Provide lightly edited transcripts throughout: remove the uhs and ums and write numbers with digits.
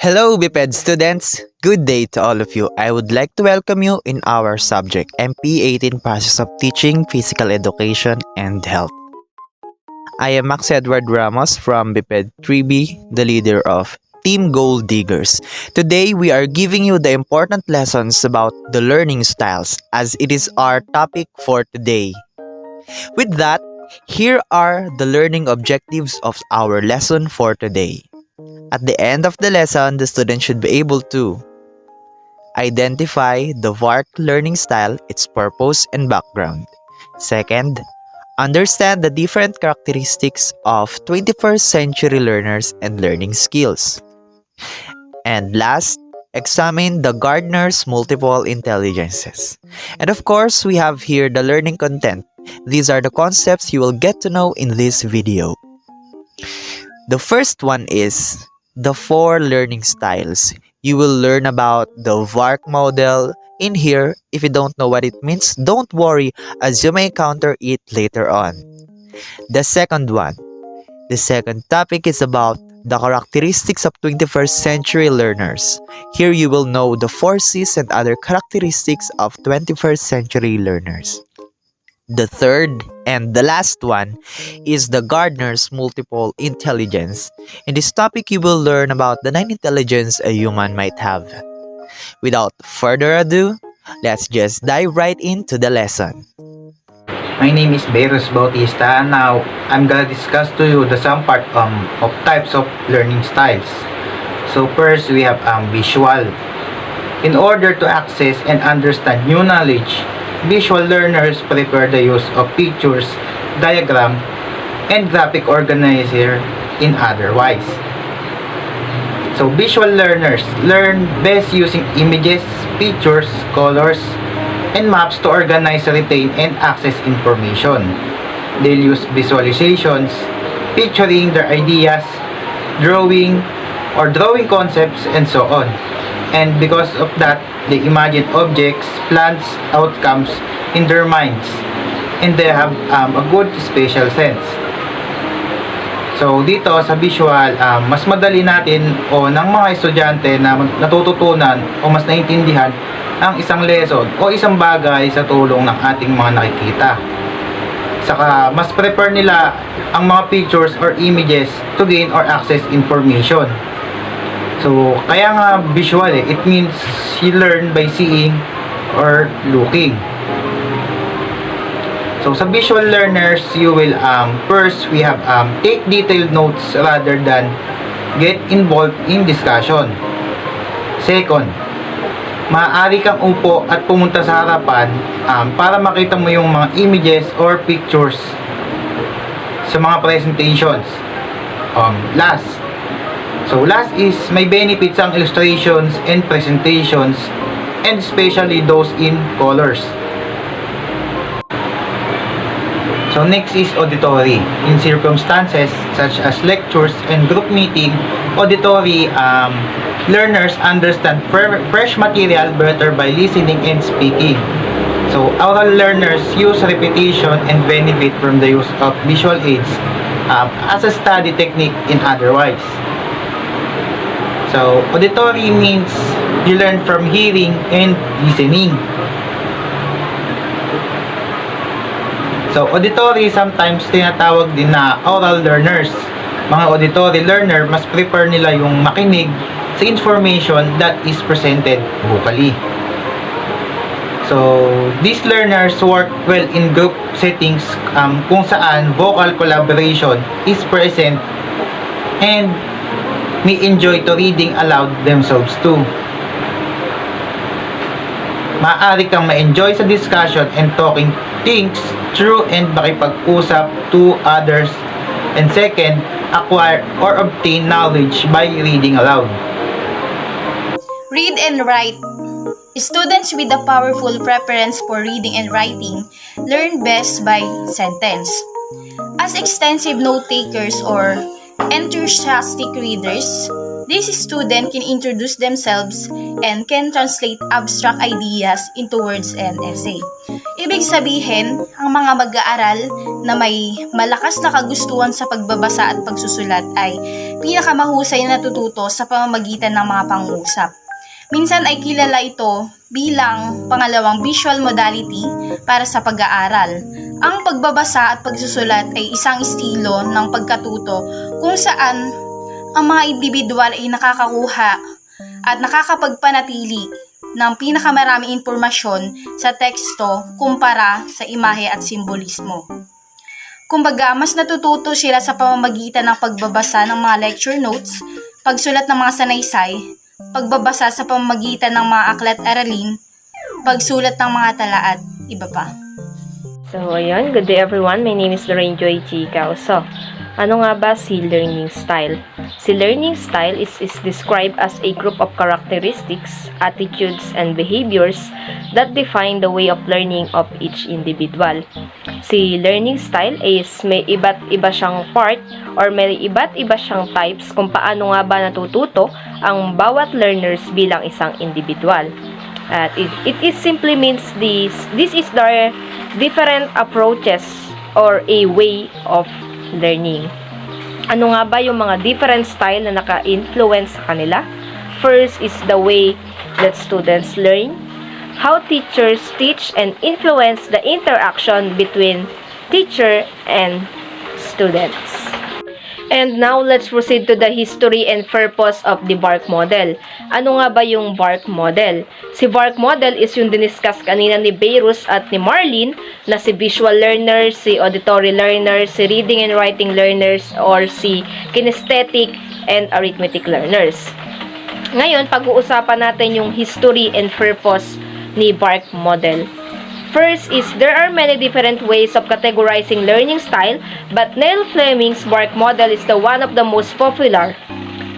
Hello BPED students! Good day to all of you. I would like to welcome you in our subject MP18 Process of Teaching Physical Education and Health. I am Max Edward Ramos from BPED 3B, the leader of Team Gold Diggers. Today we are giving you the important lessons about the learning styles as it is our topic for today. With that, here are the learning objectives of our lesson for today. At the end of the lesson, the student should be able to identify the VARC learning style, its purpose and background. Second, understand the different characteristics of 21st century learners and learning skills. And last, examine the Gardner's multiple intelligences. And of course, we have here the learning content. These are the concepts you will get to know in this video. The first one is the 4 learning styles. You will learn about the VARC model. In here, if you don't know what it means, don't worry as you may encounter it later on. The second topic is about the characteristics of 21st century learners. Here you will know the 4 C's and other characteristics of 21st century learners. The third and the last one is the Gardner's multiple intelligence. In this topic, you will learn about the 9 intelligence a human might have. Without further ado, let's just dive right into the lesson. My name is Beros Bautista. Now, I'm gonna discuss to you the some part of types of learning styles. So first, we have visual. In order to access and understand new knowledge, visual learners prefer the use of pictures, diagram, and graphic organizer in otherwise. So visual learners learn best using images, pictures, colors, and maps to organize, retain, and access information. They'll use visualizations, picturing their ideas, drawing concepts, and so on. And because of that, they imagine objects, plans, outcomes in their minds, and they have a good spatial sense. So dito sa visual, mas madali natin o ng mga estudyante na natututunan o mas naintindihan ang isang lesson o isang bagay sa tulong ng ating mga nakikita. Saka mas prepare nila ang mga pictures or images to gain or access information. So, kaya nga visual it means you learn by seeing or looking. So, sa visual learners, you will, first, we have, take detailed notes rather than get involved in discussion. Second, maaari kang upo at pumunta sa harapan para makita mo yung mga images or pictures sa mga presentations. Last is may benefits ang illustrations and presentations, and especially those in colors. So next is auditory. In circumstances such as lectures and group meeting, auditory learners understand fresh material better by listening and speaking. So oral learners use repetition and benefit from the use of visual aids as a study technique in otherwise. So, auditory means you learn from hearing and listening. So, auditory sometimes tinatawag din na oral learners. Mga auditory learner, mas prefer nila yung makinig sa information that is presented vocally. So, these learners work well in group settings kung saan vocal collaboration is present and may enjoy to reading aloud themselves too. Maaari kang ma-enjoy sa discussion and talking things through and makipag-usap to others. And second, acquire or obtain knowledge by reading aloud. Read and write. Students with a powerful preference for reading and writing learn best by sentence. As extensive note takers or enthusiastic readers, This student can introduce themselves and can translate abstract ideas into words and essay. Ibig sabihin, ang mga mag-aaral na may malakas na kagustuhan sa pagbabasa at pagsusulat ay pinakamahusay na natututo sa pamamagitan ng mga pangungusap. Minsan ay kilala ito bilang pangalawang visual modality para sa pag-aaral. Ang pagbabasa at pagsusulat ay isang estilo ng pagkatuto kung saan ang mga individual ay nakakakuha at nakakapagpanatili ng pinakamaraming impormasyon sa teksto kumpara sa imahe at simbolismo. Kumbaga, mas natututo sila sa pamamagitan ng pagbabasa ng mga lecture notes, pagsulat ng mga sanaysay, pagbabasa sa pamamagitan ng mga aklat-aralin, pagsulat ng mga tala at iba pa. So, ayun. Good day everyone. My name is Lorraine Joy Chicao. So, ano nga ba si learning style? Si learning style is described as a group of characteristics, attitudes, and behaviors that define the way of learning of each individual. Si learning style is may iba't iba siyang part or may iba't iba siyang types kung paano nga ba natututo ang bawat learners bilang isang individual. At it simply means this is the different approaches or a way of learning. Ano nga ba yung mga different style na naka-influence sa kanila? First is the way that students learn, how teachers teach and influence the interaction between teacher and students. And now, let's proceed to the history and purpose of the BARC model. Ano nga ba yung BARC model? Si BARC model is yung diniscuss kanina ni Beirus at ni Marlene na si visual learners, si auditory learners, si reading and writing learners, or si kinesthetic and arithmetic learners. Ngayon, pag-uusapan natin yung history and purpose ni BARC model. First is there are many different ways of categorizing learning style, but Neil Fleming's BARC model is the one of the most popular.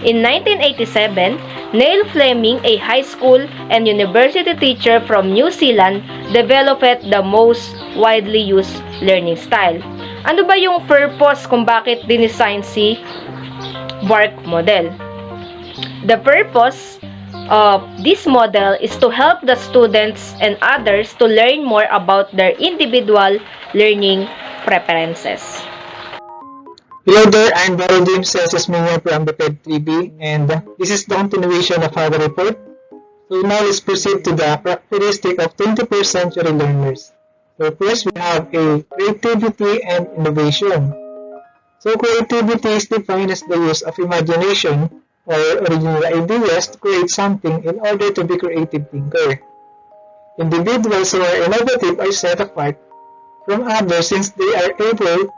In 1987, Neil Fleming, a high school and university teacher from New Zealand, developed the most widely used learning style. Ano ba yung purpose kung bakit dinesign si BARC model? The purpose of this model is to help the students and others to learn more about their individual learning preferences. Hello there, I'm Daryl James Menya from BPED 3B, and this is the continuation of our report. So now let's proceed to the characteristic of 21st century learners. So first we have a creativity and innovation. So creativity is defined as the use of imagination or original ideas to create something in order to be a creative thinker. Individuals who are innovative are set apart from others since they are able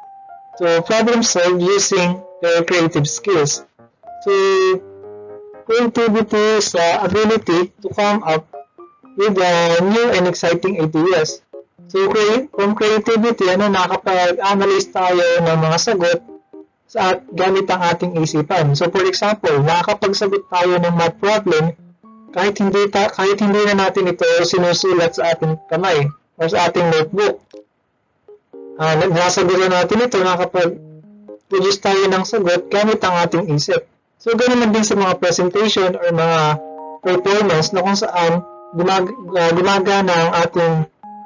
to problem solve using their creative skills. So, creativity is the ability to come up with new and exciting ideas. So, from creativity, nakakapag-analyze tayo ng mga sagot sa gamit ang ating isipan. So for example, nakakapagsagot tayo ng math problem kahit hindi na natin ito sinusulat sa ating kamay o sa ating notebook. Nasagot natin ito, nakakapag-produce tayo ng sagot gamit ang ating isip. So ganoon din sa mga presentation or mga performance na kung saan gumagana ang ating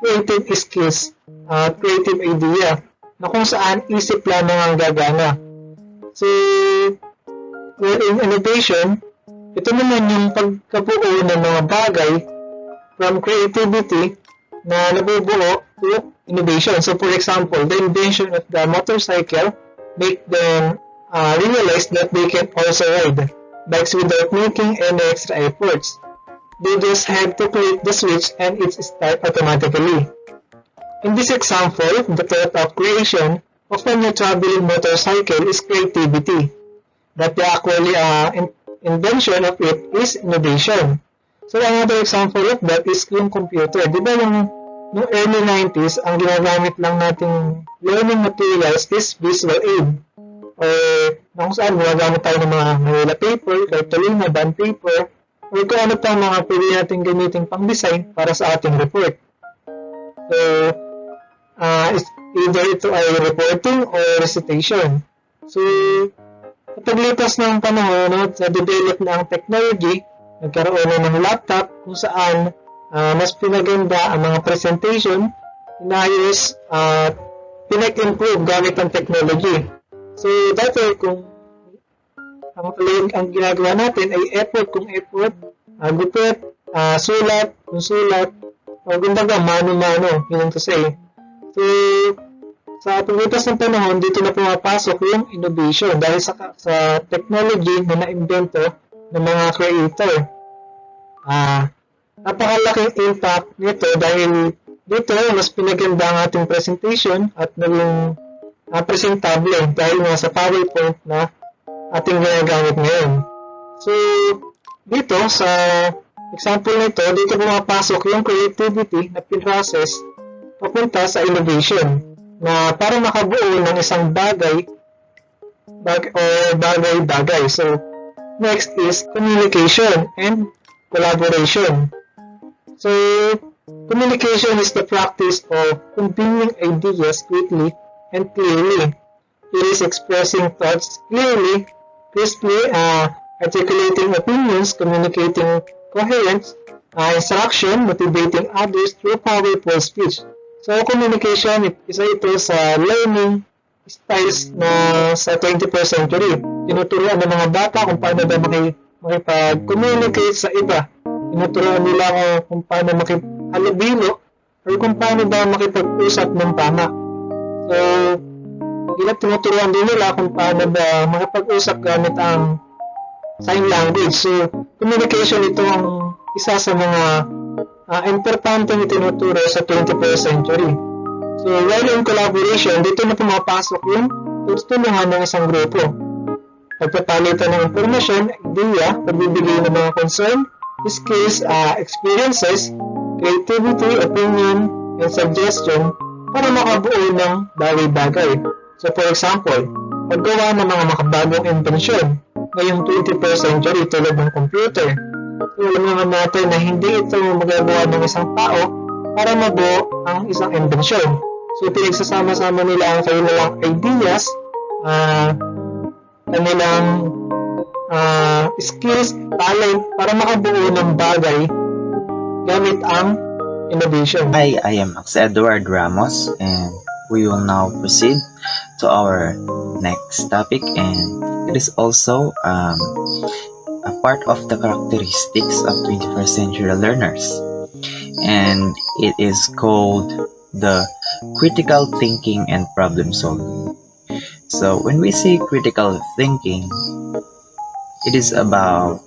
creative skills, creative idea na kung saan isip lamang ang gagana. So, in innovation, ito naman yung pagkabuo ng mga bagay from creativity na nabubuo to innovation. So, for example, the invention of the motorcycle make them realize that they can also ride bikes without making any extra efforts. They just have to click the switch and it starts automatically. In this example, the thought of creation of a new traveling motorcycle is creativity, but the actual invention of it is innovation. So another example of that is yung computer. Di ba yung early 90s, ang ginagamit lang nating learning materials is visual aid. Or kung saan ginagamit tayo ng mga Manila paper, cartolina, bond paper, or kung ano pa mga pwede natin gamitin pang design para sa ating report. So, either ito ay reporting or recitation. So, Sa paglipas ng panahon, no, sa develop na ang technology, nagkaroon na ng laptop kung saan mas pinaganda ang mga presentation, inayos at pinag-improve gamit ang technology. So, dati kung ang ginagawa natin ay effort kung effort, gupit, sulat kung sulat, o kumbaga mano-mano, yun ang to say. So, sa paglipas ng panahon, dito na pumapasok yung innovation dahil sa technology na naimbento ng mga creator. Napakalaking impact nito dahil dito mas pinaganda ang ating presentation at naging presentable dahil nga sa PowerPoint na ating ginagamit ngayon. So, dito sa example nito, dito pumapasok yung creativity na pinrocess papunta sa innovation na para makabuo ng isang bagay o bagay-bagay. So, next is communication and collaboration. So, communication is the practice of conveying ideas quickly and clearly. It is expressing thoughts clearly, crisply, articulating opinions, communicating coherence, instruction, motivating others through powerful speech. So, communication, isa ito sa learning styles na sa 21st century. Tinuturuan ng mga bata kung paano ba makipag-communicate sa iba. Tinuturuan nila kung paano makipag-halubilo or kung paano ba makipag-usap ng tama. So, tinuturuan din nila kung paano ba makipag-usap gamit ang sign language. So, communication ito ang isa sa mga importante na tinuturo sa 21st century. So, while in collaboration, dito na pumapasok yung pagtutulungan ng isang grupo. Pagpapalitan ng informasyon, idea, pagbibigay ng mga concern, skills, experiences, creativity, opinion, and suggestion para makabuo ng bagay-bagay. So, for example, paggawa ng mga makabagong inbensyon ngayong 21st century tulad ng computer. So, alam naman natin na hindi ito magagawa ng isang tao para mabuo ang isang inbensyon. So, pinagsasama-sama nila ang kanilang ideas, kanilang skills, talent para makabuo ng bagay gamit ang innovation. Hi, I am Max Edward Ramos, and we will now proceed to our next topic, and it is also a part of the characteristics of 21st century learners, and it is called the critical thinking and problem solving. So when we say critical thinking, it is about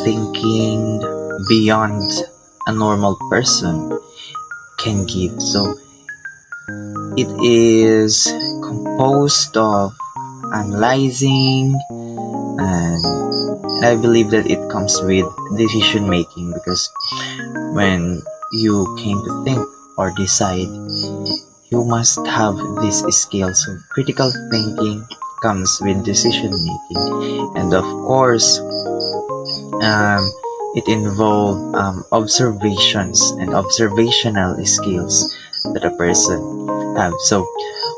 thinking beyond a normal person can give. So it is composed of analyzing, and I believe that it comes with decision making, because when you came to think or decide, you must have this skill. So critical thinking comes with decision making, and of course it involves observations and observational skills that a person have. So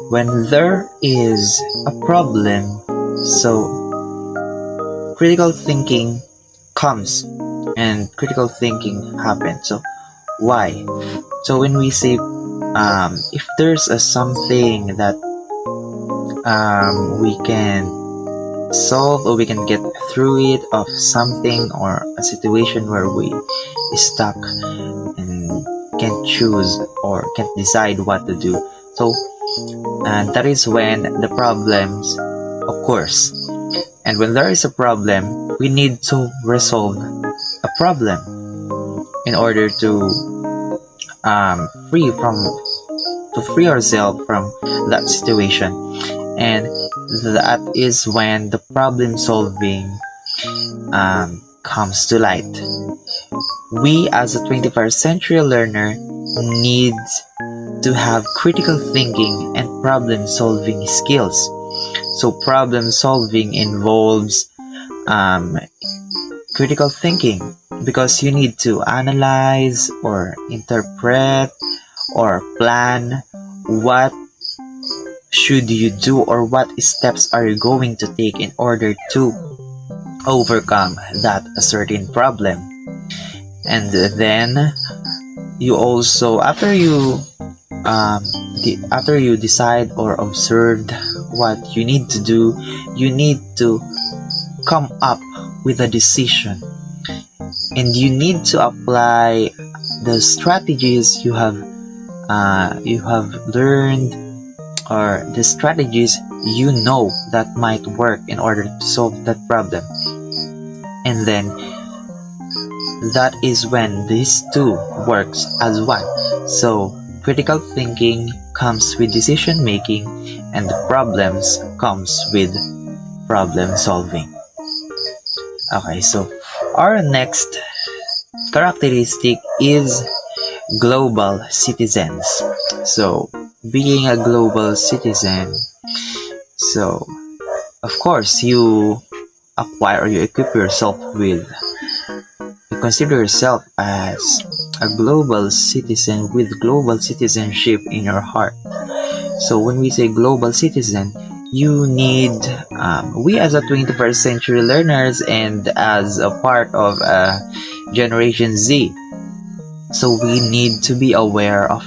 when there is a problem, so critical thinking comes and critical thinking happens. So why? So when we say if there's something that we can solve, or we can get through it, of something or a situation where we stuck and can't choose or can't decide what to do, so and that is when the problems occurs. And when there is a problem, we need to resolve a problem in order to free ourselves from that situation. And that is when the problem solving comes to light. We as a 21st century learner need to have critical thinking and problem solving skills. So problem solving involves critical thinking, because you need to analyze or interpret or plan what should you do, or what steps are you going to take in order to overcome that a certain problem. And then you also, after you decide or observed what you need to do, you need to come up with a decision, and you need to apply the strategies you have learned, or the strategies you know that might work in order to solve that problem. And then that is when these two works as one. So critical thinking comes with decision making, and the problems comes with problem solving. Okay, so our next characteristic is global citizens. So being a global citizen, so of course you acquire, or you equip yourself with, you consider yourself as a global citizen with global citizenship in your heart. So when we say global citizen, you need, we as a 21st century learners and as a part of Generation Z, so we need to be aware of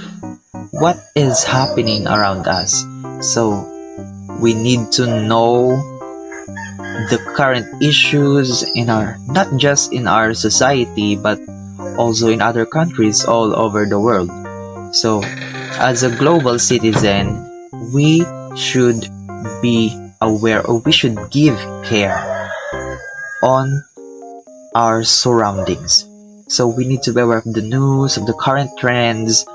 what is happening around us. So we need to know the current issues in our, not just in our society, but also in other countries all over the world. So as a global citizen, we should be aware, or we should give care on our surroundings. So we need to be aware of the news, of the current trends,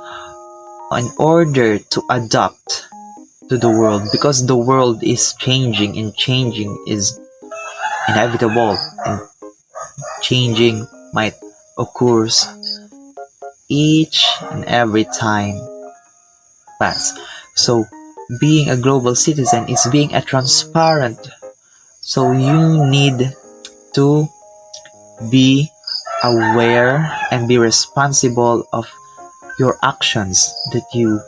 in order to adapt to the world, because the world is changing, and changing is inevitable, and changing might occur each and every time pass. So being a global citizen is being a transparent. So you need to be aware and be responsible of your actions that you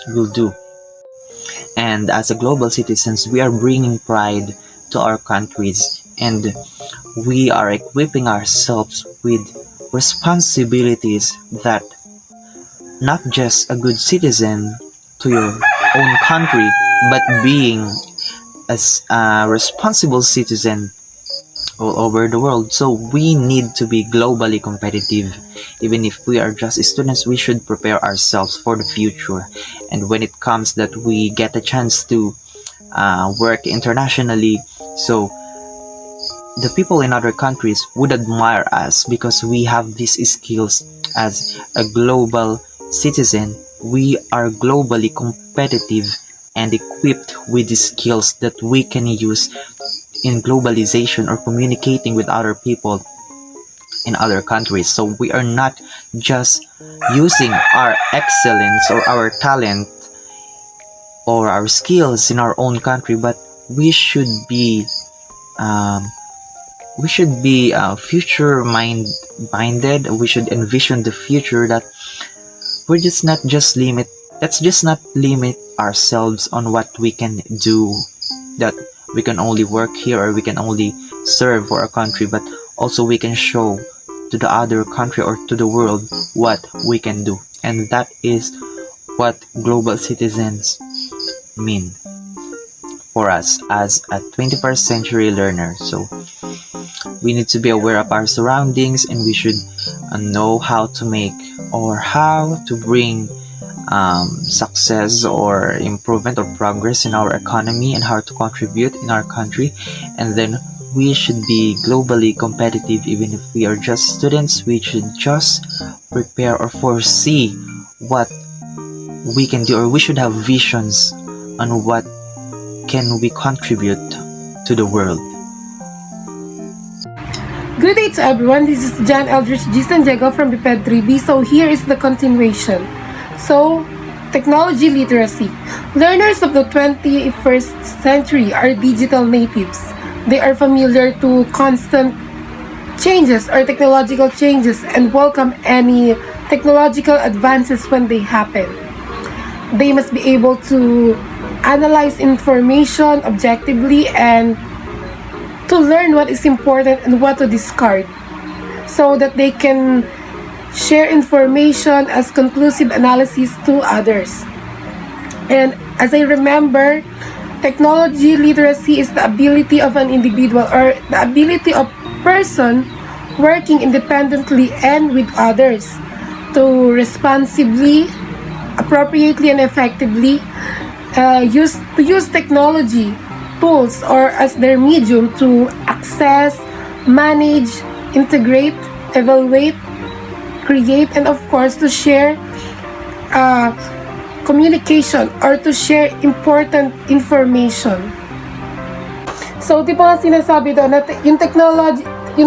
will do. And as a global citizens, we are bringing pride to our countries, and we are equipping ourselves with responsibilities that not just a good citizen to your own country, but being as a responsible citizen all over the world. So we need to be globally competitive. Even if we are just students, we should prepare ourselves for the future. And when it comes that we get a chance to work internationally, so the people in other countries would admire us because we have these skills. As a global citizen, we are globally competitive and equipped with the skills that we can use in globalization or communicating with other people in other countries. So we are not just using our excellence or our talent or our skills in our own country, but we should be future minded. We should envision the future, that let's just not limit ourselves on what we can do, that we can only work here or we can only serve for a country, but also we can show to the other country or to the world what we can do. And that is what global citizens mean for us as a 21st century learner. So we need to be aware of our surroundings, and we should know how to make or how to bring success or improvement or progress in our economy, and how to contribute in our country. And then we should be globally competitive. Even if we are just students, we should just prepare or foresee what we can do, or we should have visions on what can we contribute to the world. Good day to everyone. This is John Eldridge G. Sandiego from BPED 3B. So here is the continuation. So, technology literacy. Learners of the 21st century are digital natives. They are familiar to constant changes or technological changes and welcome any technological advances when they happen. They must be able to analyze information objectively, and to learn what is important and what to discard, so that they can share information as conclusive analysis to others. And as I remember, technology literacy is the ability of an individual, or the ability of person working independently and with others to responsibly, appropriately, and effectively use technology tools or as their medium to access, manage, integrate, evaluate, create, and of course to share communication or to share important information. So, di ba nga sinasabi daw na yung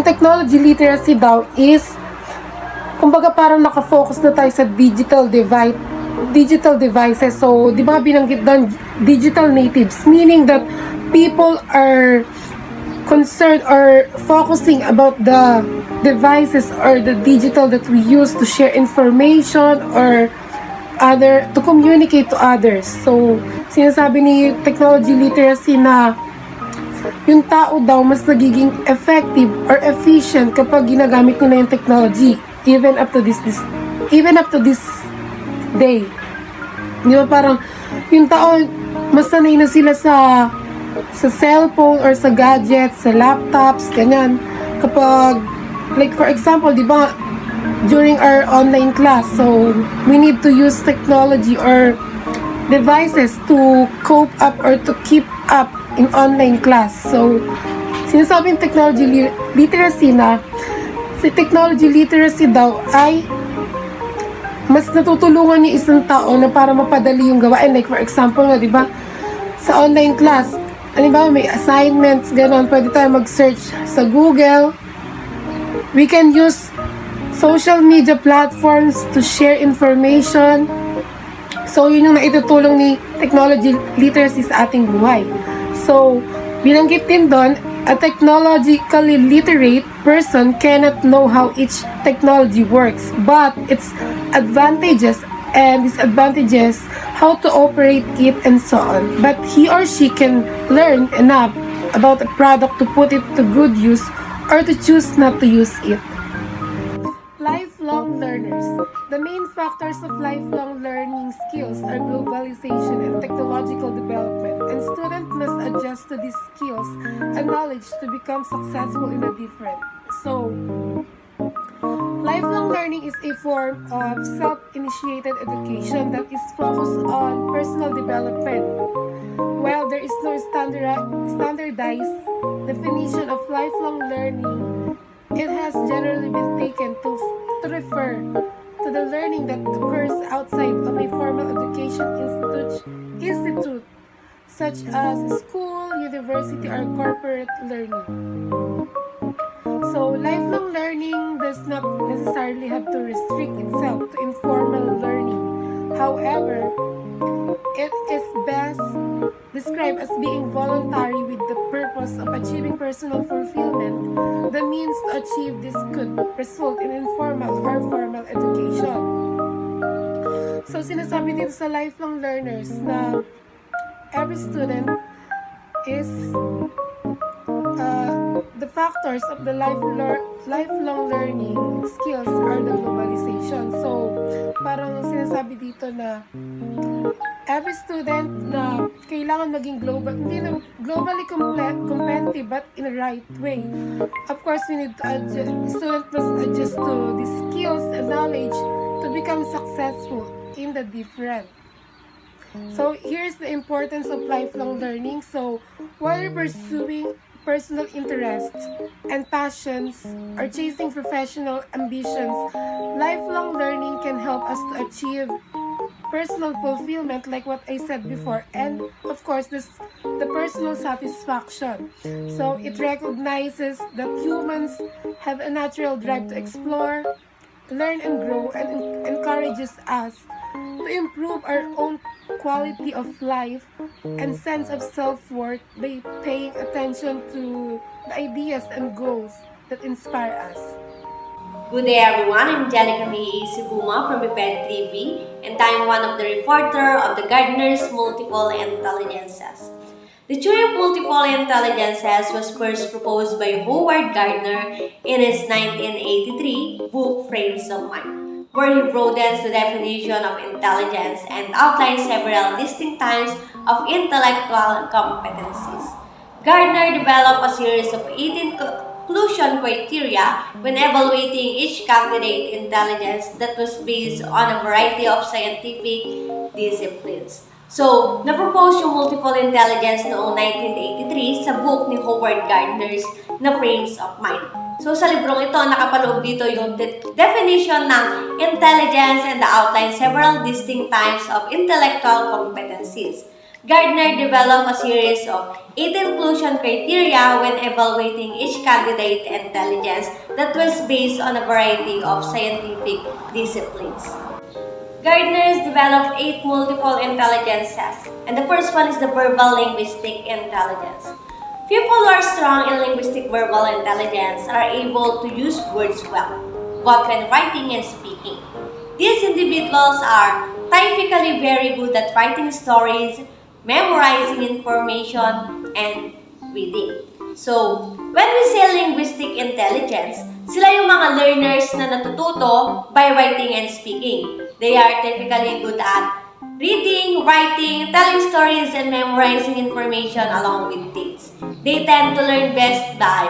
technology literacy daw is, kumbaga parang nakafocus na tayo sa digital devices. So, di ba binanggit doon digital natives, meaning that people are concerned or focusing about the devices or the digital that we use to share information or to communicate to others. So, sinasabi ni technology literacy na yung tao daw mas nagiging effective or efficient kapag ginagamit nila yung technology even up to this day. Di ba parang yung tao mas sanay na sila sa cellphone or sa gadgets, sa laptops, ganyan. Kapag like for example, di ba during our online class, so we need to use technology or devices to cope up or to keep up in online class. So, sinasabing technology literacy na si technology literacy daw ay mas natutulungan yung isang tao na para mapadali yung gawain. Like for example nga, di ba, sa online class, halimbawa may assignments, gano'n, pwede tayo mag-search sa Google. We can use social media platforms to share information. So, yun yung naitutulong ni technology literacy sa ating buhay. So, binanggit din doon, a technologically literate person cannot know how each technology works, but its advantages and disadvantages, how to operate it, and so on. But he or she can learn enough about a product to put it to good use or to choose not to use it. Lifelong learners. The main factors of lifelong learning skills are globalization and technological development, and students must adjust to these skills and knowledge to become successful in the different. So, lifelong learning is a form of self-initiated education that is focused on personal development. While there is no standardized definition of lifelong learning, it has generally been taken to refer to the learning that occurs outside of a formal education institute, such as school, university, or corporate learning. So, lifelong learning does not necessarily have to restrict itself to informal learning. However, it is best described as being voluntary with the purpose of achieving personal fulfillment. The means to achieve this could result in informal or formal education. So, sinasabi dito sa lifelong learners na every student is the factors of the lifelong learning skills are the globalization. So, parang sinasabi dito na every student na kailangan maging hindi na globally competitive but in a right way. Of course, we need to adjust, student must adjust to the skills and knowledge to become successful in the different. So, here's the importance of lifelong learning. So, while pursuing personal interests and passions or chasing professional ambitions, lifelong learning can help us to achieve personal fulfillment, like what I said before, and of course the personal satisfaction. So it recognizes that humans have a natural drive to explore, learn, and grow, and encourages us to improve our own quality of life and sense of self-worth by paying attention to the ideas and goals that inspire us. Good day everyone, I'm Angelica May Sibuma from BPED 3B and I'm one of the reporter of the Gardner's Multiple Intelligences. The theory of multiple intelligences was first proposed by Howard Gardner in his 1983 book Frames of Mind, where he broadens the definition of intelligence and outlines several distinct types of intellectual competencies. Gardner developed a series of 18 conclusion criteria when evaluating each candidate intelligence that was based on a variety of scientific disciplines. So, na-propose yung multiple intelligence noong 1983 sa book ni Howard Gardner's na Frames of Mind. So, sa librong ito, nakapaloob dito yung definition ng intelligence and the outline several distinct types of intellectual competencies. Gardner developed a series of 8 inclusion criteria when evaluating each candidate intelligence that was based on a variety of scientific disciplines. Gardner's developed 8 multiple intelligences, and the first one is the verbal linguistic intelligence. People who are strong in linguistic verbal intelligence are able to use words well, both when writing and speaking. These individuals are typically very good at writing stories, memorizing information, and reading. So, when we say linguistic intelligence, sila yung mga learners na natututo by writing and speaking. They are typically good at reading, writing, telling stories, and memorizing information along with dates. They tend to learn best by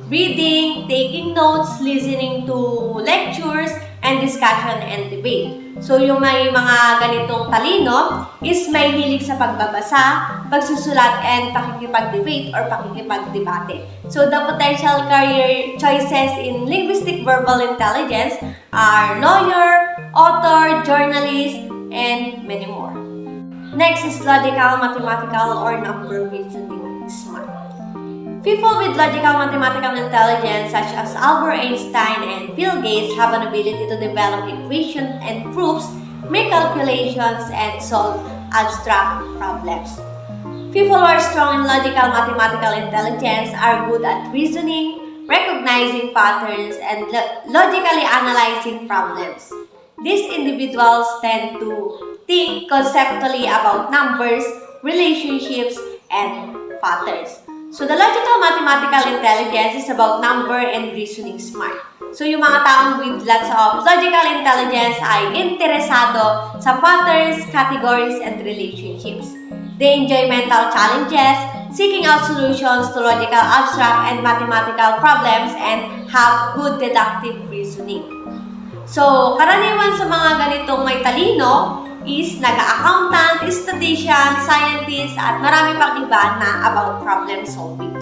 reading, taking notes, listening to lectures, and discussion and debate. So, yung may mga ganitong talino is may hilig sa pagbabasa, pagsusulat, and pakikipag-debate or pakikipag-debate. So, the potential career choices in linguistic verbal intelligence are lawyer, author, journalist, and many more. Next is logical, mathematical, or number reasoning smart. People with logical mathematical intelligence such as Albert Einstein and Bill Gates have an ability to develop equations and proofs, make calculations, and solve abstract problems. People who are strong in logical mathematical intelligence are good at reasoning, recognizing patterns, and logically analyzing problems. These individuals tend to think conceptually about numbers, relationships, and patterns. So, the logical mathematical intelligence is about number and reasoning smart. So, yung mga taong with lots of logical intelligence ay interesado sa patterns, categories, and relationships. They enjoy mental challenges, seeking out solutions to logical, abstract, and mathematical problems, and have good deductive reasoning. So, karaniwan sa mga ganitong may talino is nag-accountant, statistician, scientist, at marami pang iba na about problem solving.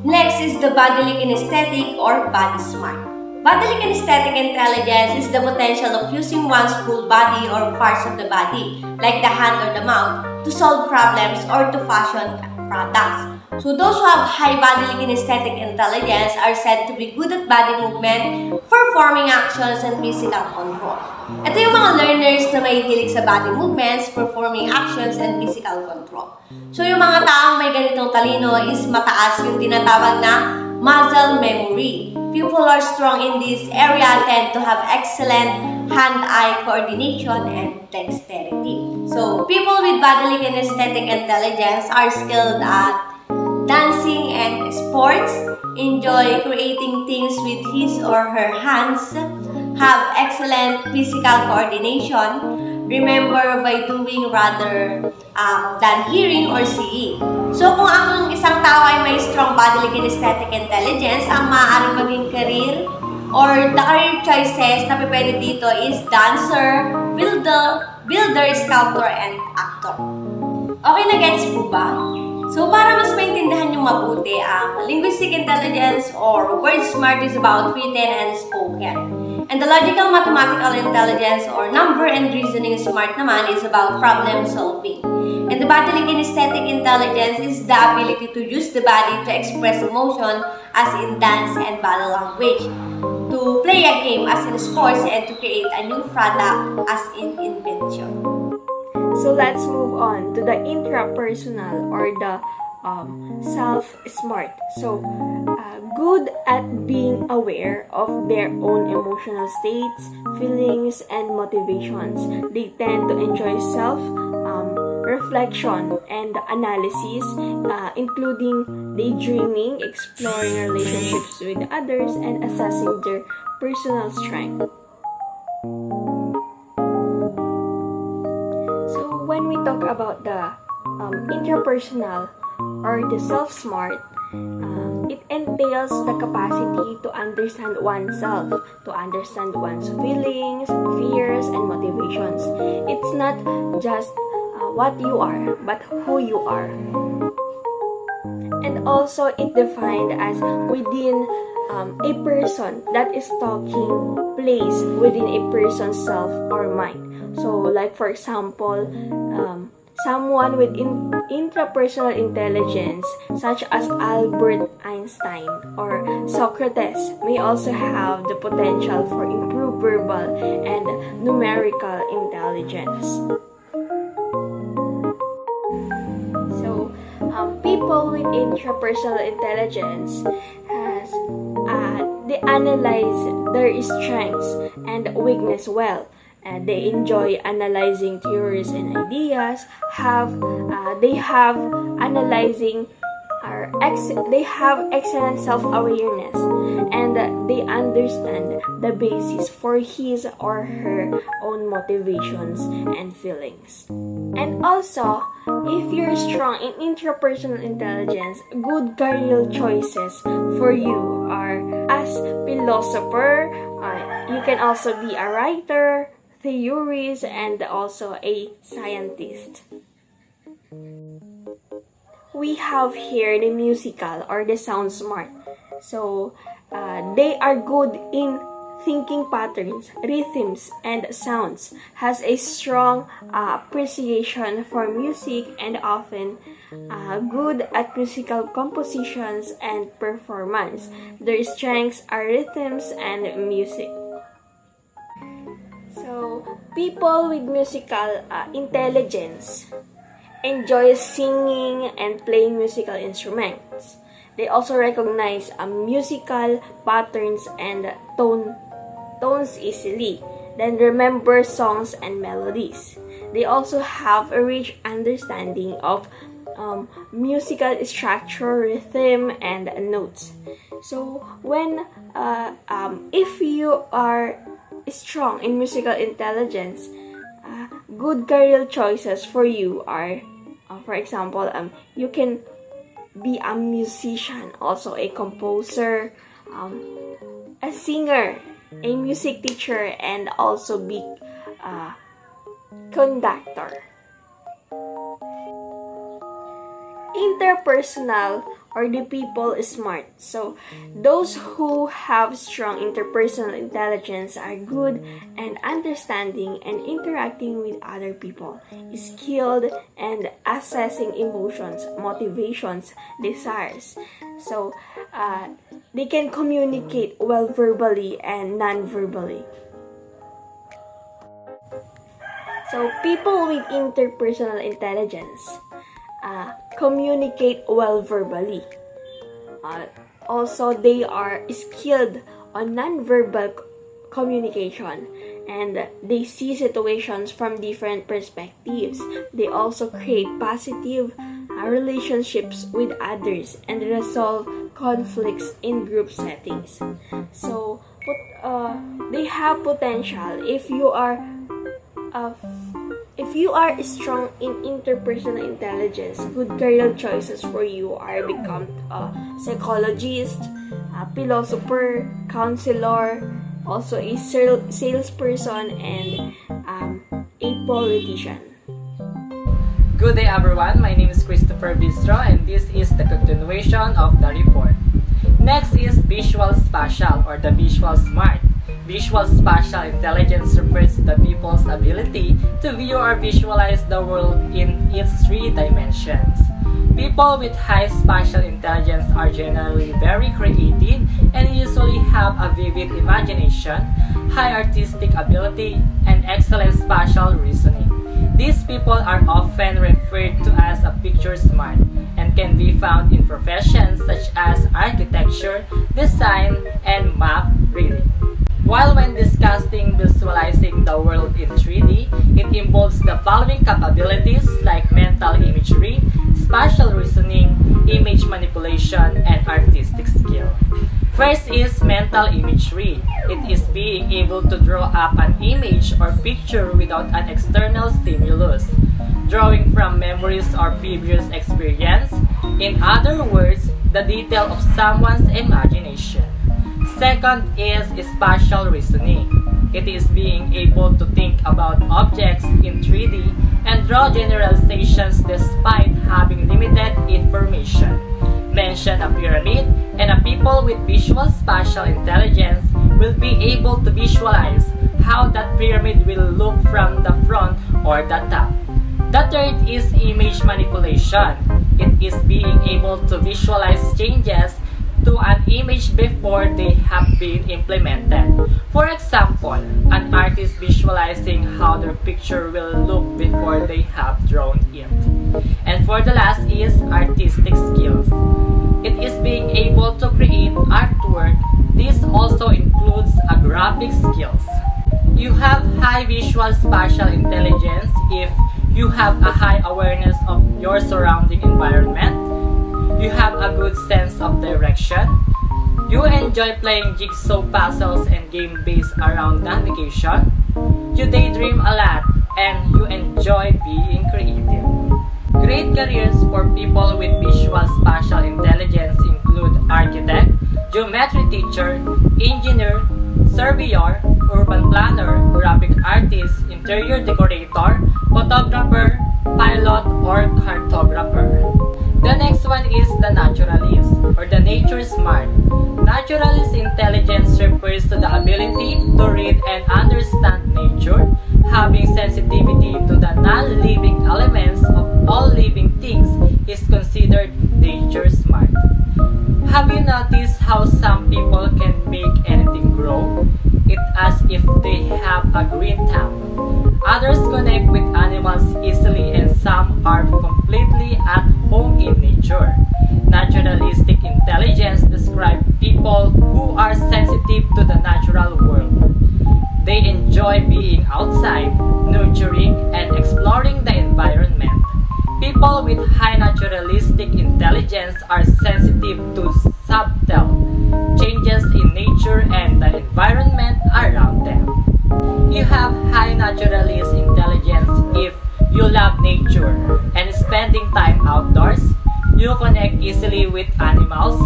Next is the bodily kinesthetic or body smart. Bodily kinesthetic intelligence is the potential of using one's full body or parts of the body, like the hand or the mouth, to solve problems or to fashion products. So those who have high bodily kinesthetic intelligence are said to be good at body movement, performing actions, and physical control. Ito yung mga learners na may hilig sa body movements, performing actions, and physical control. So yung mga taong may ganitong talino is mataas yung tinatawag na muscle memory. People who are strong in this area tend to have excellent hand-eye coordination and dexterity. So people with bodily kinesthetic intelligence are skilled at dancing and sports, enjoy creating things with his or her hands, have excellent physical coordination, remember by doing rather than hearing or seeing. So kung ang isang tao ay may strong bodily kinesthetic intelligence, ang maaaring maging career or the career choices na pwede dito is dancer, builder, sculptor, and actor. Okay na gets po ba? So, para mas maintindihan nyo mabuti, ang linguistic intelligence or word smart is about written and spoken. And the logical mathematical intelligence or number and reasoning smart naman is about problem solving. And the bodily kinesthetic intelligence is the ability to use the body to express emotion as in dance and body language, to play a game as in sports, and to create a new product as in invention. So let's move on to the intrapersonal or the self-smart. So good at being aware of their own emotional states, feelings, and motivations. They tend to enjoy reflection and analysis, including daydreaming, exploring relationships with others, and assessing their personal strength. So when we talk about the interpersonal or the self-smart, it entails the capacity to understand oneself, to understand one's feelings, fears, and motivations. It's not just what you are, but who you are. And also, it defined as within a person that is taking place within a person's self or mind. So, like for example, someone with intrapersonal intelligence, such as Albert Einstein or Socrates, may also have the potential for improved verbal and numerical intelligence. So, people with intrapersonal intelligence they analyze their strengths and weakness well. They enjoy analyzing theories and ideas. They have excellent self-awareness, and they understand the basis for his or her own motivations and feelings. And also, if you're strong in interpersonal intelligence, good career choices for you are as philosopher. You can also be a writer, theories, and also a scientist. We have here the musical or the sound smart. So they are good in thinking patterns, rhythms, and sounds, has a strong appreciation for music, and often good at musical compositions and performance. Their strengths are rhythms and music. So, people with musical intelligence enjoy singing and playing musical instruments. They also recognize musical patterns and tones easily, then remember songs and melodies. They also have a rich understanding of musical structure, rhythm, and notes. So, if you are strong in musical intelligence, good career choices for you are, for example, you can be a musician, also a composer, a singer, a music teacher, and also be a conductor. Interpersonal or the people is smart. So those who have strong interpersonal intelligence are good and understanding and interacting with other people, skilled and assessing emotions, motivations, desires. So they can communicate well verbally and non-verbally. So people with interpersonal intelligence communicate well verbally. Also, they are skilled on non-verbal communication, and they see situations from different perspectives. They also create positive relationships with others and resolve conflicts in group settings. So, they have potential. If you are strong in interpersonal intelligence, good career choices for you are become a psychologist, a philosopher, counselor, also a salesperson, and a politician. Good day everyone, my name is Christopher Bistro and this is the continuation of the report. Next is visual spatial or the visual smart. Visual spatial intelligence refers to the people's ability to view or visualize the world in its three dimensions. People with high spatial intelligence are generally very creative and usually have a vivid imagination, high artistic ability, and excellent spatial reasoning. These people are often referred to as a picture smart and can be found in professions such as architecture, design, and map reading. While when discussing visualizing the world in 3D, it involves the following capabilities like mental imagery, spatial reasoning, image manipulation, and artistic skill. First is mental imagery. It is being able to draw up an image or picture without an external stimulus, drawing from memories or previous experience. In other words, the detail of someone's imagination. Second is spatial reasoning. It is being able to think about objects in 3D and draw generalizations despite having limited information. Mention a pyramid, and a people with visual spatial intelligence will be able to visualize how that pyramid will look from the front or the top. The third is image manipulation. It is being able to visualize changes to an image before they have been implemented. For example, an artist visualizing how their picture will look before they have drawn it. And for the last is artistic skills. It is being able to create artwork. This also includes a graphic skills. You have high visual spatial intelligence if you have a high awareness of your surrounding environment. You have a good sense of direction. You enjoy playing jigsaw puzzles and game based around navigation. You daydream a lot and you enjoy being creative. Great careers for people with visual spatial intelligence include architect, geometry teacher, engineer, surveyor, urban planner, graphic artist, interior decorator, photographer, pilot, or cartographer. The next one is the naturalist or the nature smart. Naturalist intelligence refers to the ability to read and understand nature, having sensitivity to the non-living elements of all living things is considered nature smart. Have you noticed how some people can make anything grow? It as if they have a green thumb. Others connect with animals easily and some are completely at home in nature. Naturalistic intelligence describes people who are sensitive to the natural world. They enjoy being outside, nurturing, and exploring the environment. People with high naturalistic intelligence are sensitive to subtle changes in nature and the environment around them. You have high naturalist intelligence if you love nature and spending time outdoors. You connect easily with animals.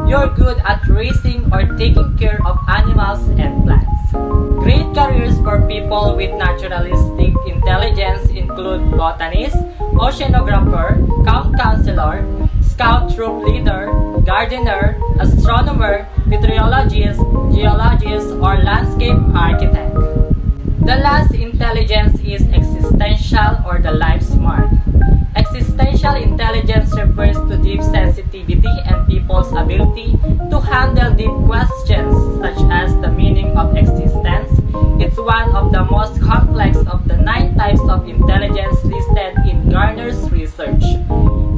You're good at raising or taking care of animals and plants. Great careers for people with naturalistic intelligence include botanist, oceanographer, camp counselor, scout troop leader, gardener, astronomer, meteorologist, geologist, or landscape architect. The last intelligence is existential or the life smart. Existential intelligence refers to deep sensitivity and people's ability to handle deep questions such as the meaning of existence. It's one of the most complex of the 9 types of intelligence listed in Garner's research.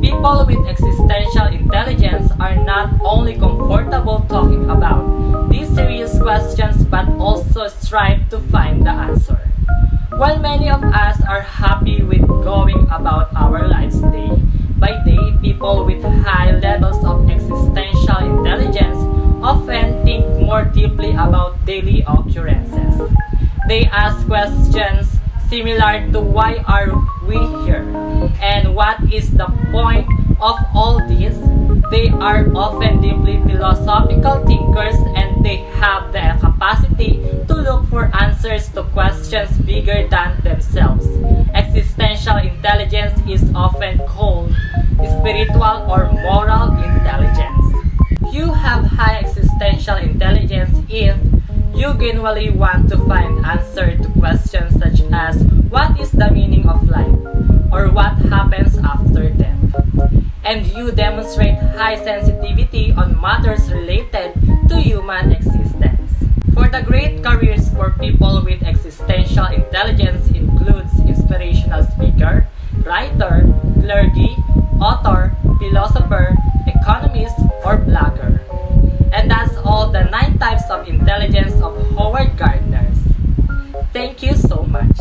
People with existential intelligence are not only comfortable talking about these serious questions but also strive to find the answer. While many of us are happy with going about our lives day by day, people with high levels of existential intelligence often think more deeply about daily occurrences. They ask questions similar to why are we here and what is the point of all this. They are often deeply philosophical thinkers and they have the capacity to look for answers to questions bigger than themselves. Existential intelligence is often called spiritual or moral intelligence. You have high existential intelligence if you genuinely want to find answers to questions such as what is the meaning of life or what happens after death. And you demonstrate high sensitivity on matters related to human existence. For the great careers for people with existential intelligence includes inspirational speaker, writer, clergy, author, philosopher, economist, or blogger. And that's all the 9 types of intelligence of Howard Gardner's. Thank you so much.